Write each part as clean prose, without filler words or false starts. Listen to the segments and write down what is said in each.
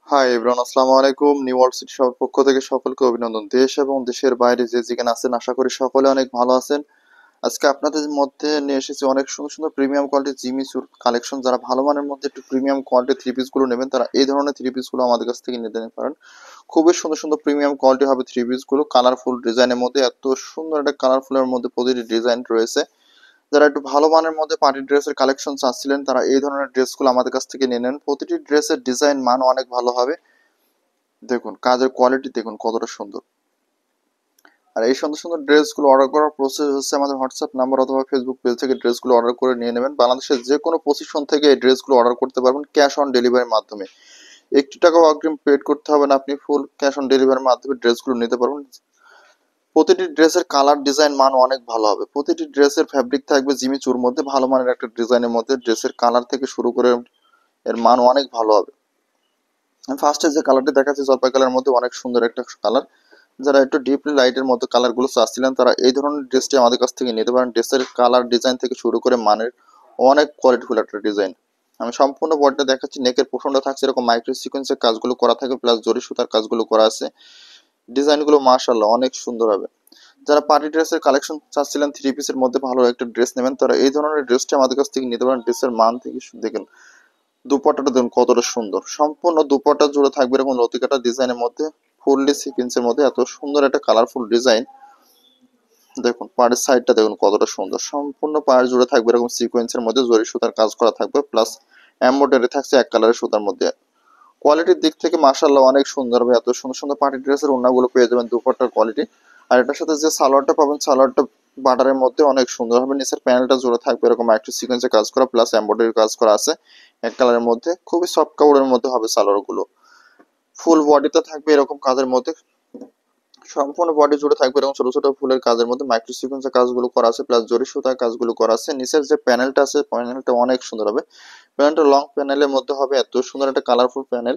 Hi everyone, আসসালামু আলাইকুম। New world city শপের পক্ষ থেকে সকলকে অভিনন্দন। দেশ এবং দেশের বাইরে যে যেখানে আছেন, আশা করি সকলে অনেক ভালো আছেন। আজকে আপনাদের মধ্যে নিয়ে এসেছি অনেক সুন্দর সুন্দর প্রিমিয়াম কোয়ালিটির জিমি চুর কালেকশন। যারা ভালো মানের মধ্যে একটু প্রিমিয়াম কোয়ালিটির থ্রি পিস গুলো নেবেন, তারা এই ধরনের থ্রি পিস গুলো আমাদের কাছ থেকে নিতে পারেন। খুবই সুন্দর সুন্দর প্রিমিয়াম কোয়ালিটি হবে থ্রি পিস গুলো, কালারফুল ডিজাইনের মধ্যে। এত সুন্দর একটা কালারফুলের মধ্যে প্রতিটি ডিজাইন রয়েছে। যারা একটু ভালো মানের মধ্যে পার্টি ড্রেসের কালেকশন চাচ্ছিলেন, তারা এই ধরনের ড্রেসগুলো আমাদের কাছ থেকে নিয়ে নেন। প্রতিটি ড্রেসের ডিজাইন মান অনেক ভালো হবে। দেখুন কাজের কোয়ালিটি দেখুন কতটা সুন্দর। আর এই সুন্দর সুন্দর ড্রেসগুলো অর্ডার করার প্রসেস হচ্ছে, আমাদের হোয়াটসঅ্যাপ নাম্বার অথবা ফেসবুক পেজ থেকে ড্রেসগুলো অর্ডার করে নিয়ে নেবেন। বাংলাদেশের যে কোনো পজিশন থেকে এই ড্রেসগুলো অর্ডার করতে পারবেন ক্যাশ অন ডেলিভারির মাধ্যমে। একটি টাকাও অগ্রিম পেড করতে হবে না, আপনি ফুল ক্যাশ অন ডেলিভারির মাধ্যমে ড্রেসগুলো নিতে পারবেন। প্রতিটি ড্রেসের কালার ডিজাইন মান অনেক ভালো হবে। প্রতিটি ড্রেসের ফ্যাব্রিক থাকবে জিমি চুর মধ্যে, ভালো মানের একটা ডিজাইনের মধ্যে। ড্রেসের কালার থেকে শুরু করে এর মান অনেক ভালো হবে। ফার্স্টে যে কালারটি দেখাচ্ছি জলপাই কালারের মধ্যে, অনেক সুন্দর একটা কালার। যারা একটু ডিপলি লাইটের মতো কালারগুলো চাচ্ছিলেন, তারা এই ধরনের ড্রেসটি আমাদের কাছ থেকে নিতে পারেন। ড্রেসের কালার ডিজাইন থেকে শুরু করে মানের অনেক কোয়ালিটিফুল একটা ডিজাইন। আমি সম্পূর্ণ বডিটা দেখাচ্ছি। নেকের পোর্শনটা থাকছে এরকম মাইক্রো সিকোয়েন্সের কাজগুলো করা থাকে, প্লাস জরি সুতার কাজগুলো করা আছে। ডিজাইনগুলো মাশাআল্লাহ অনেক সুন্দর হবে। যারা পার্টি ড্রেসের কালেকশন চাচ্ছিলেন, থ্রি পিসের মধ্যে ভালো একটা ড্রেস নেবেন, তারা এই ধরনের ড্রেসটি আমাদের কাছ থেকে নিতে পারেন। ড্রেসের মান থেকে দেখেন, দুপাট্টাটা দেখুন কতটা সুন্দর। সম্পূর্ণ দুপাট্টা জুড়ে থাকবে এরকম লতিকাটা ডিজাইনের মধ্যে, ফুললি সিকোয়েন্সের মধ্যে এত সুন্দর একটা কালারফুল ডিজাইন। দেখুন পাড়ের সাইডটা দেখুন কতটা সুন্দর। সম্পূর্ণ পাড় জুড়ে থাকবে এরকম সিকোয়েন্সের মধ্যে জরি সুতার কাজ করা থাকবে, প্লাস এমব্রয়ডারি থাকছে এক কালারের সুতার মধ্যে। কোয়ালিটির দিক থেকে মাশাআল্লাহ অনেক সুন্দর হবে। এত সুন্দর সুন্দর পার্টি ড্রেসের ওড়নাগুলো পেয়ে যাবেন দুপাট্টার কোয়ালিটি। আর এটার সাথে যে সালোয়ারটা পাবেন, সালোয়ারটা বাটারের মধ্যে অনেক সুন্দর হবে। নিচের প্যানেলটা জুড়ে থাকবে এরকম একটা সিকোয়েন্সে কাজ করা, প্লাস এমব্রয়ডারি কাজ করা আছে এক কালারের মধ্যে। খুবই সফট কাপড়ের মধ্যে হবে সালোয়ার গুলো। ফুল বডিতে থাকবে এরকম কাজের মধ্যে। সম্পূর্ণ বডি জুড়ে থাকবে এরকম ছোট ছোট ফুলের কাজের মধ্যে মাইক্রো সিকোয়েন্সের কাজগুলো করা আছে, প্লাস জরি সুতার কাজগুলো করা আছে। নিচের যে প্যানেলটা আছে, প্যানেলটা অনেক সুন্দর হবে। প্যানেলটা লং প্যানেলের মধ্যে হবে, এত সুন্দর একটা কালারফুল প্যানেল।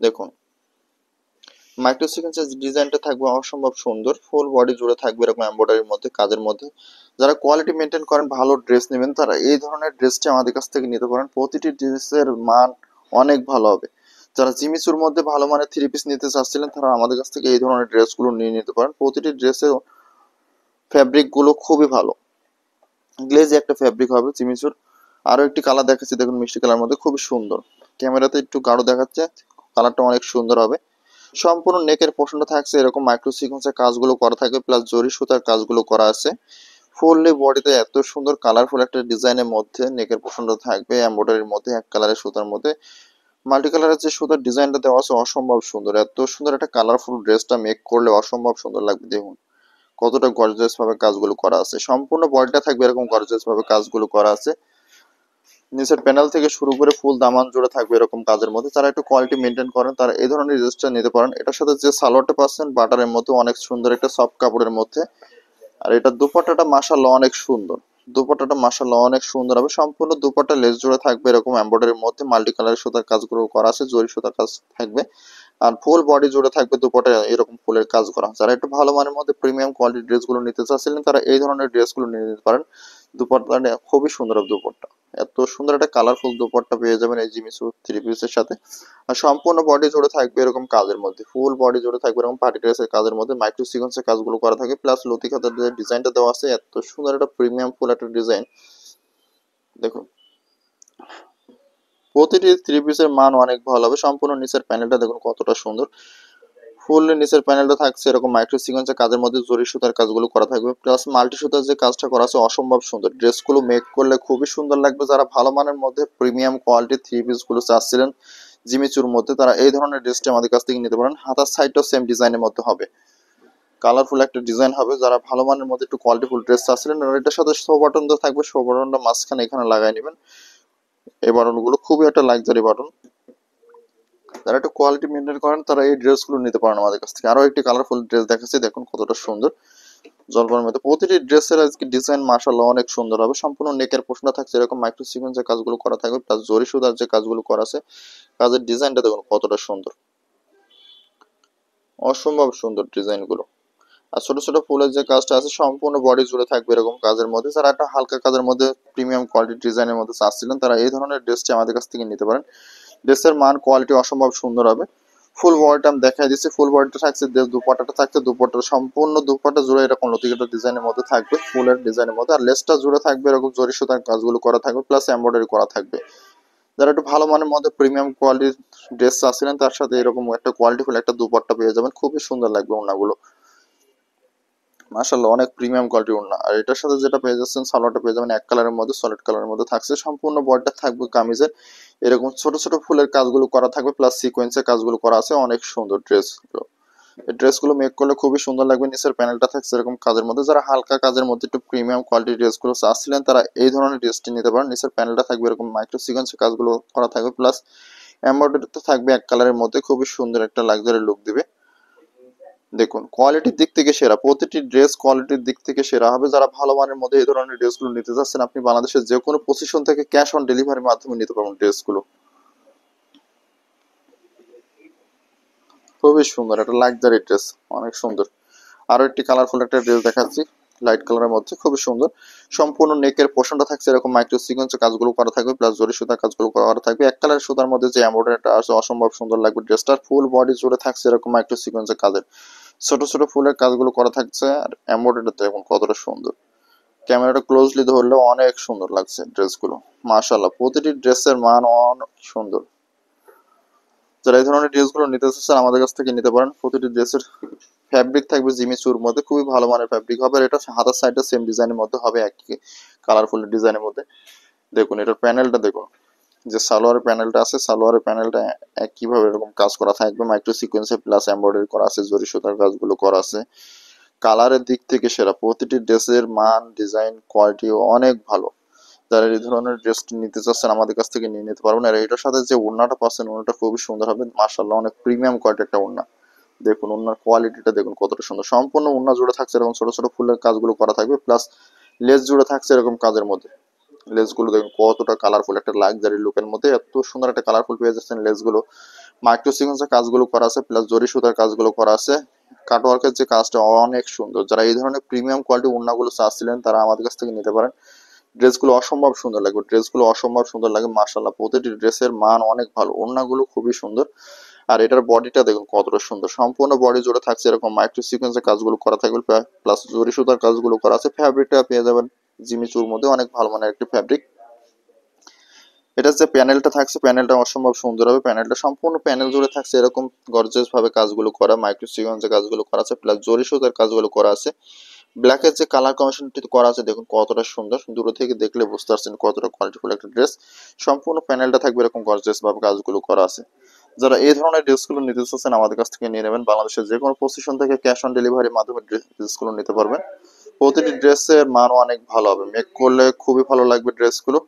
দেখুন মাইক্রো সিকোয়েন্সের ডিজাইনটা থাকবে অসম্ভব সুন্দর। ফুল বডি জুড়ে থাকবে এরকম এমব্রয়ডারির মধ্যে কাজের মধ্যে। যারা কোয়ালিটি মেনটেন করেন, ভালো ড্রেস নেবেন, তারা এই ধরনের ড্রেসটি আমাদের কাছ থেকে নিতে পারেন। প্রতিটি ড্রেসের মান অনেক ভালো হবে। যারা জিমিচুর মধ্যে ভালো মানের থ্রি পিস নিতে চাচ্ছিলেন, তারা আমাদের কাছ থেকে এই ধরনের ড্রেসগুলো নিয়ে নিতে পারেন। প্রতিটি ড্রেসের ফ্যাব্রিক গুলো খুবই ভালো, গ্লেজি একটা ফ্যাব্রিক হবে জিমিচুর। আরো একটি কালার দেখাচ্ছি, দেখুন মিষ্টি কালার মধ্যে খুবই সুন্দর। ক্যামেরাতে একটু গাঢ় দেখাচ্ছে, কালারটা অনেক সুন্দর হবে। সম্পূর্ণ নেকের পোর্শনটা থাকছে এরকম মাইক্রো সিকোয়েন্সের কাজগুলো করা থাকবে, প্লাস জরি সুতার কাজগুলো করা আছে। ফুললি বডিতে এত সুন্দর কালারফুল একটা ডিজাইনের মধ্যে নেকের পোর্শনটা থাকবে এমব্রয়ডারির মধ্যে এক কালারের সুতার মধ্যে। মাল্টি কালারের যে সুতার ডিজাইনটা দেওয়া আছে অসম্ভব সুন্দর। এত সুন্দর একটা কালারফুল ড্রেসটা মেক করলে অসম্ভব সুন্দর লাগবে। দেখুন কতটা গর্জিয়াস ভাবে কাজগুলো করা আছে। সম্পূর্ণ বডিটা থাকবে এরকম গর্জিয়াস ভাবে কাজগুলো করা আছে। নিচের প্যানেল থেকে শুরু করে ফুল দামান জুড়ে থাকবে এরকম কাজের মধ্যে। যারা একটু কোয়ালিটি মেনটেন করেন, তারা এই ধরনের ড্রেসটা নিতে পারেন। এটার সাথে যে সালোয়ারটা পাচ্ছেন বাটারের মধ্যে অনেক সুন্দর একটা সফট কাপড়ের মধ্যে। আর এটা দুপাট্টাটা মাশাআল্লাহ অনেক সুন্দর। দুপাট্টাটা মাশাআল্লাহ অনেক সুন্দর হবে। সম্পূর্ণ দুপাট্টা লেস জুড়ে থাকবে এরকম এমব্রয়ডারির মধ্যে, মাল্টি কালারের সুতার কাজগুলো করা আছে, জরি সুতার কাজ থাকবে। আর ফুল বডি জুড়ে থাকবে দুপাট্টা এরকম ফুলের কাজ করা। যারা একটু ভালো মানের মধ্যে প্রিমিয়াম কোয়ালিটির ড্রেসগুলো নিতে চাচ্ছিলেন, তারা এই ধরনের ড্রেসগুলো নিয়ে নিতে পারেন। দুপাট্টাটা খুবই সুন্দর হবে। দুপাট্টা এত সুন্দর একটা কালারফুল দুপাট্টা পেয়ে যাবেন এই জিমিচু থ্রি পিসের সাথে। আর সম্পূর্ণ বডি জুড়ে থাকবে এরকম কাজের মধ্যে, ফুল বডি জুড়ে থাকবে এরকম পার্টি ড্রেসের কাজের মধ্যে মাইক্রো সিকোয়েন্সের কাজগুলো করা থাকে, প্লাস লতি খাতার যে ডিজাইনটা দেওয়া আছে এত সুন্দর একটা প্রিমিয়াম ফুল একটা ডিজাইন। দেখুন প্রতিটি থ্রি পিসের মান অনেক ভালো হবে। সম্পূর্ণ নিচের প্যানেলটা দেখুন কতটা সুন্দর। ফুল নিচের প্যানেলটা থাকছে এরকম মাইক্রো সিকোয়েন্সের কাজের মধ্যে জরি সুতার কাজগুলো করা থাকবে, প্লাস মাল্টি সুতার যে কাজটা করা আছে অসম্ভব সুন্দর। ড্রেসগুলো মেক করলে খুবই সুন্দর লাগবে। যারা ভালো মানের মধ্যে প্রিমিয়াম কোয়ালিটির থ্রি পিস গুলো চাচ্ছিলেন জিমিচুর মধ্যে, তারা এই ধরনের ড্রেসটি আমাদের কাছ থেকে নিতে পারেন। হাতার সাইডটাও সেম ডিজাইনের মধ্যে হবে, কালারফুল একটা ডিজাইন হবে। যারা ভালো মানের মধ্যে একটু কোয়ালিটিফুল ড্রেস চাচ্ছিলেন, এটার সাথে শো বাটন তো থাকবে, শো বাটনটা মাঝখানে এখানে লাগাই নেবেন। এই বাটন গুলো খুবই একটা লাক্সারি বাটন। যারা একটু কোয়ালিটি মেনটেন করেন, তারা এই ড্রেসগুলো নিতে পারেন আমাদের কাছ থেকে। আরো একটি কালারফুল ড্রেস দেখাচ্ছি, দেখুন কতটা সুন্দর জলপাইয়ের মধ্যে। প্রতিটি ড্রেসের আজকে ডিজাইন মাশাআল্লাহ অনেক সুন্দর হবে। সম্পূর্ণ নেকের পোর্শনটা থাকছে এরকম মাইক্রো সিকোয়েন্সের কাজগুলো করা থাকবে, প্লাস জরি সুতার যে কাজগুলো করা আছে কাজের ডিজাইনটা দেখুন কতটা সুন্দর, অসম্ভব সুন্দর ডিজাইন গুলো। আর ছোট ছোট ফুলের যে কাজটা আছে সম্পূর্ণ বডি জুড়ে থাকবে এরকম কাজের মধ্যে। যারা একটা হালকা কাজের মধ্যে প্রিমিয়াম কোয়ালিটি ডিজাইনের মধ্যে চাচ্ছিলেন, তারা এই ধরনের ড্রেসটি আমাদের কাছ থেকে নিতে পারেন। ড্রেসের মান কোয়ালিটি অসম্ভব সুন্দর হবে। ফুল বডিটা আমি দেখাই দিচ্ছি। ফুল বডিটা থাকছে, দুপাট্টাটা থাকছে, দুপাট্টা সম্পূর্ণ দুপাট্টা জুড়ে এরকম লতিকাটা ডিজাইনের মধ্যে থাকবে, ফুলের ডিজাইনের মধ্যে। আর লেসটা জুড়ে থাকবে এরকম জরি সুতার কাজগুলো করা থাকবে, প্লাস এমব্রয়ডারি করা থাকবে। যারা একটু ভালো মানের মধ্যে প্রিমিয়াম কোয়ালিটির ড্রেস চাচ্ছিলেন, তার সাথে এরকম একটা কোয়ালিটি ফুল একটা দুপাট্টা পেয়ে যাবেন, খুবই সুন্দর লাগবে ওড়নাগুলো। মাশাআল্লাহ, অনেক প্রিমিয়াম কোয়ালিটির ওড়না। আর এটার সাথে যেটা পেয়ে যাচ্ছেন, সালোয়ারটা পেয়ে যাবেন এক কালারের মধ্যে, সলিড কালারের মধ্যে থাকছে। সম্পূর্ণ বডিটা থাকবে কামিজের এরকম ছোট ছোট ফুলের কাজগুলো করা থাকবে, প্লাস সিকোয়েন্সের কাজগুলো করা আছে। অনেক সুন্দর ড্রেসগুলো। এই ড্রেসগুলো মেক করলে খুবই সুন্দর লাগবে। নিচের প্যানেলটা থাকছে এরকম কাজের মধ্যে। যারা হালকা কাজের মধ্যে একটু প্রিমিয়াম কোয়ালিটির ড্রেসগুলো চাচ্ছিলেন, তারা এই ধরনের ড্রেসটি নিতে পারেন। নিচের প্যানেলটা থাকবে এরকম মাইক্রো সিকোয়েন্সের কাজগুলো করা থাকবে, প্লাস এমব্রয়ডারিতে থাকবে এক কালারের মধ্যে, খুবই সুন্দর একটা লাক্সারি লুক দিবে। দেখুন কোয়ালিটির দিক থেকে সেরা, প্রতিটি ড্রেস কোয়ালিটির দিক থেকে সেরা হবে। যারা ভালো মানের মধ্যে এই ধরনের ড্রেসগুলো নিতে চাচ্ছেন, আপনি বাংলাদেশের যে কোনো পজিশন থেকে ক্যাশ অন ডেলিভারির মাধ্যমে নিতে পারবেন ড্রেসগুলো। খুবই সুন্দর একটা লাক্সারি ড্রেস, অনেক সুন্দর। আরো একটি কালারফুল একটা ড্রেস দেখাচ্ছি, লাইট কালারের মধ্যে, খুবই সুন্দর। সম্পূর্ণ নেকের পোর্শনটা থাকছে এরকম মাইক্রো সিকোয়েন্সের কাজগুলো করা থাকবে, প্লাস জরি সুতার কাজগুলো করা থাকবে। এক কালারের সুতার মধ্যে যে এমব্রয়ডারিটা আছে অসম্ভব সুন্দর লাগবে ড্রেসটার। ফুল বডি জুড়ে থাকছে এরকম মাইক্রো সিকোয়েন্সের কাজের ছোট ছোট ফুলের কাজগুলো করা থাকছে। আর এমব্রয়ডারিটা দেখুন কতটা সুন্দর, ক্যামেরাটা ক্লোজলি ধরলেও অনেক সুন্দর লাগছে ড্রেসগুলো। মাশাআল্লাহ, প্রতিটি ড্রেসের মান অনেক সুন্দর। যারা এই ধরনের ড্রেসগুলো নিতে চাচ্ছেন, আমাদের কাছ থেকে নিতে পারেন। প্রতিটি ড্রেসের ফ্যাব্রিক থাকবে জিমি চুর মধ্যে, খুবই ভালো মানের ফ্যাব্রিক হবে। আর এটা হাতার সাইডটা সেম ডিজাইনের মধ্যে হবে, একই কালারফুল ডিজাইনের মধ্যে। দেখুন এটার প্যানেলটা দেখুন, যে সালোয়ারের প্যানেলটা আছে, সালোয়ারের প্যানেলটা একইভাবে এরকম কাজ করা থাকবে, মাইক্রো সিকোয়েন্সে প্লাস এমব্রয়ডারি করা আছে, জরি সুতার কাজগুলো করা আছে। কালারের দিক থেকে সেরা, প্রতিটি ড্রেসের মান ডিজাইন কোয়ালিটি অনেক ভালো। যারা এই ধরনের ড্রেস নিতে চাচ্ছেন, আমাদের কাছ থেকে নিয়ে নিতে পারবেন। আর এটার সাথে যে ওড়নাটা পাচ্ছেন, ওড়নাটা খুবই সুন্দর হবে। মাশাআল্লাহ, অনেক প্রিমিয়াম কোয়ালিটির একটা ওড়না। দেখুন ওড়নার কোয়ালিটিটা দেখুন কতটা সুন্দর। সম্পূর্ণ ওড়না জুড়ে থাকছে এরকম ছোট ছোট ফুলের কাজগুলো করা থাকবে, প্লাস লেস জুড়ে থাকছে এরকম কাজের মধ্যে। লেসগুলো দেখুন কতটা কালারফুল, একটা লাক্সারি লুকের মধ্যে এত সুন্দর একটা কালারফুল পেয়ে যাচ্ছেন। লেসগুলো মাইক্রো সিকোয়েন্সের কাজগুলো করা আছে, প্লাস জরি সুতার কাজগুলো করা আছে। কাটওয়ার্কের যে কাজটা অনেক সুন্দর। যারা এই ধরনের প্রিমিয়াম কোয়ালিটি ওড়নাগুলো চাচ্ছিলেন, তারা আমাদের কাছ থেকে নিতে পারেন। ড্রেসগুলো অসম্ভব সুন্দর লাগবে, ড্রেসগুলো অসম্ভব সুন্দর লাগে। মাশাআল্লাহ, প্রতিটি ড্রেসের মান অনেক ভালো, ওড়নাগুলো খুবই সুন্দর। আর এটার বডিটা দেখুন কতটা সুন্দর। সম্পূর্ণ বডি জুড়ে থাকছে এরকম মাইক্রো সিকোয়েন্সের কাজগুলো করা থাকবে, প্লাস জরি সুতার কাজগুলো করা আছে। ফ্যাব্রিকটা পেয়ে যাবেন জিমি চুর মধ্যে, অনেক ভালো মানের একটি ফ্যাব্রিক। এটা যে প্যানেলটা থাকছে, প্যানেলটা অসম্ভব সুন্দর হবে। প্যানেলটা সম্পূর্ণ প্যানেল জুড়ে থাকছে এরকম গর্জিয়াস ভাবে কাজগুলো করা, মাইক্রো সিকোয়েন্সের কাজগুলো করা আছে, প্লাস জরি সুতার কাজগুলো করা আছে। ব্ল্যাকের যে কালার কম্বিনেশনটি করা আছে দেখুন কতটা সুন্দর, দূর থেকে দেখলে বুঝতে পারছেন কতটা কোয়ালিটিফুল একটা ড্রেস। সম্পূর্ণ প্যানেলটা থাকবে এরকম গর্জিয়াস ভাবে কাজগুলো করা আছে। যারা এই ধরনের ড্রেসগুলো নিতে চাচ্ছেন, আমাদের কাছ থেকে নিয়ে নেবেন। বাংলাদেশের যে কোনো পজিশন থেকে ক্যাশ অন ডেলিভারির মাধ্যমে ড্রেসগুলো নিতে পারবেন। প্রতিটি ড্রেসের মানও অনেক ভালো হবে, মেক করলে খুবই ভালো লাগবে ড্রেসগুলো।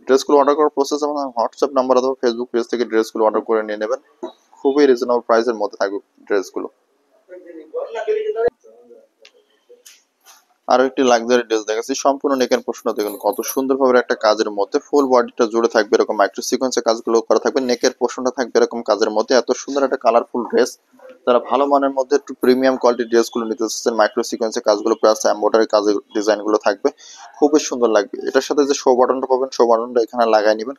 ড্রেসগুলো অর্ডার করার প্রসেস আমাদের হোয়াটসঅ্যাপ নাম্বার অথবা ফেসবুক পেজ থেকে ড্রেসগুলো অর্ডার করে নিয়ে নেবেন। খুবই রিজনেবল প্রাইসের মধ্যে থাকবে ড্রেসগুলো। আরো একটি লাক্সারি ড্রেস দেখাচ্ছি, সম্পূর্ণ নেকের প্রশ্ন দেখুন কত সুন্দরভাবে একটা কাজের মধ্যে, ফুল বডিটা জুড়ে থাকবে এরকম মাইক্রো সিকোয়েন্সের কাজগুলো করা থাকবে, নেকের পোর্শনটা থাকবে এরকম কাজের মধ্যে। এত সুন্দর একটা কালারফুল ড্রেস। যারা ভালো মানের মধ্যে একটু প্রিমিয়াম কোয়ালিটির ড্রেসগুলো নিতে চাচ্ছেন, মাইক্রো সিকোয়েন্সের কাজগুলো প্লাস এমব্রয়ডারি কাজের ডিজাইনগুলো থাকবে, খুবই সুন্দর লাগবে। এটার সাথে যে শো বাটনটা পাবেন, শো বাটনটা এখানে লাগাই নেবেন।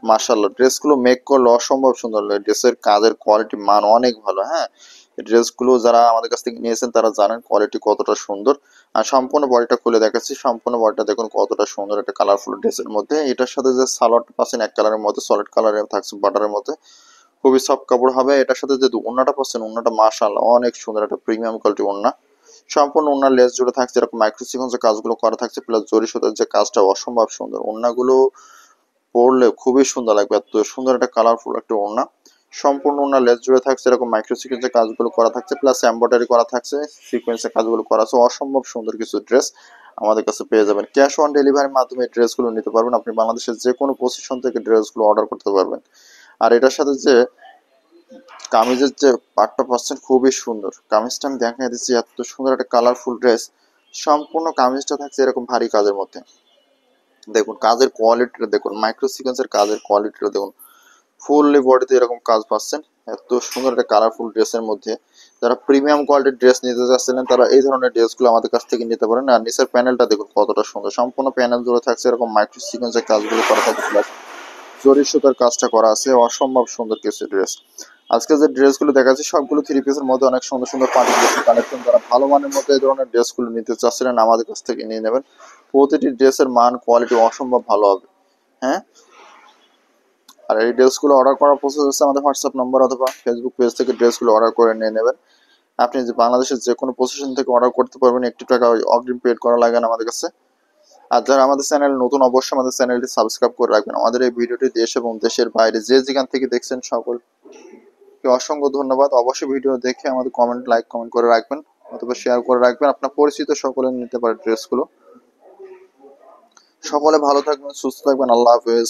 মাশাআল্লাহ, ড্রেসগুলো মেক করলে অসম্ভব সুন্দর লাগে। ড্রেসের কাজের কোয়ালিটি মান অনেক ভালো। হ্যাঁ, ড্রেসগুলো যারা আমাদের কাছ থেকে নিয়েছেন, তারা জানেন কোয়ালিটি কতটা সুন্দর। আর সম্পূর্ণ বডিটা খুলে দেখাচ্ছি, সম্পূর্ণ বডিটা দেখুন কতটা সুন্দর একটা কালারফুল ড্রেসের মধ্যে। এটার সাথে যে সালোয়ারটা পাচ্ছেন এক কালারের মধ্যে, সলিড কালারে থাকছে বাটারের মধ্যে, খুবই সফট কাপড় হবে। এটার সাথে যে ওড়নাটা পাচ্ছেন, ওড়নাটা মাশাআল্লাহ অনেক সুন্দর, একটা প্রিমিয়াম কোয়ালিটি ওড়না। সম্পূর্ণ ওড়নার লেস জুড়ে থাকছে এরকম মাইক্রো সিকোয়েন্সের কাজগুলো করা থাকছে, প্লাস জরি সুতার যে কাজটা অসম্ভব সুন্দর। ওড়নাগুলো পরলে খুবই সুন্দর লাগবে, এত সুন্দর একটা কালারফুল একটা ওড়না। সম্পূর্ণ ওড়না লেস জুড়ে থাকছে এরকম মাইক্রো সিকোয়েন্সের কাজগুলো করা থাকছে, প্লাস এমব্রয়ডারি করা থাকছে, সিকোয়েন্সের কাজগুলো করা আছে। অসম্ভব সুন্দর কিছু ড্রেস আমাদের কাছে পেয়ে যাবেন। ক্যাশ অন ডেলিভারির মাধ্যমে ড্রেসগুলো নিতে পারবেন। আপনি বাংলাদেশের যে কোনো পজিশন থেকে ড্রেসগুলো অর্ডার করতে পারবেন। আর এটার সাথে যে কামিজের যে পাটটা পাচ্ছেন খুবই সুন্দর। কামিজটা আমি দেখাই দিচ্ছি, এত সুন্দর একটা কালারফুল ড্রেস। সম্পূর্ণ কামিজটা থাকছে এরকম ভারী কাজের মধ্যে। দেখুন কাজের কোয়ালিটিটা দেখুন, মাইক্রো সিকোয়েন্সের কাজের কোয়ালিটিটা দেখুন, ফুললি বডিতে এরকম কাজ পাচ্ছেন এত সুন্দর একটা কালারফুল ড্রেসের মধ্যে। যারা প্রিমিয়াম কোয়ালিটির ড্রেস নিতে চাচ্ছিলেন, তারা এই ধরনের ড্রেসগুলো আমাদের কাছ থেকে নিতে পারেন। আর নিচের প্যানেলটা দেখুন কতটা সুন্দর, সম্পূর্ণ প্যানেল জুড়ে থাকছে এরকম মাইক্রো সিকোয়েন্সের কাজগুলো করা থাকে, প্লাস জরি সুতার কাজটা করা আছে, অসম্ভব সুন্দর কিছু ড্রেস। আজকে যে ড্রেসগুলো দেখাচ্ছি সবগুলো থ্রি পিসের মধ্যে অনেক সুন্দর সুন্দর পার্টি ড্রেসের কালেকশন। যারা ভালো মানের মধ্যে এই ধরনের ড্রেসগুলো নিতে চাচ্ছিলেন আমাদের কাছ থেকে নিয়ে নেবেন। প্রতিটি ড্রেসের মান কোয়ালিটি অসম্ভব ভালো হবে। হ্যাঁ, আর এই ড্রেসগুলো অর্ডার করার প্রসেস হচ্ছে আমাদের হোয়াটসঅ্যাপ নম্বর অথবা ফেসবুক পেজ থেকে ড্রেসগুলো অর্ডার করে নিয়ে নেবেন। আপনি যে বাংলাদেশের যে কোনো পজিশন থেকে অর্ডার করতে পারবেন, একটি টাকা অগ্রিম পেড করা লাগে না আমাদের কাছে। আর যারা আমাদের চ্যানেল নতুন, অবশ্যই আমাদের চ্যানেলটি সাবস্ক্রাইব করে রাখবেন। আমাদের এই ভিডিওটি দেশ এবং দেশের বাইরে যে যেখান থেকে দেখছেন সকলকে অসংখ্য ধন্যবাদ। অবশ্যই ভিডিও দেখে আমাদের লাইক কমেন্ট করে রাখবেন অথবা শেয়ার করে রাখবেন। আপনার পরিচিত সকলে নিতে পারে ড্রেসগুলো। সকলে ভালো থাকবেন, সুস্থ থাকবেন। আল্লাহ হাফেজ।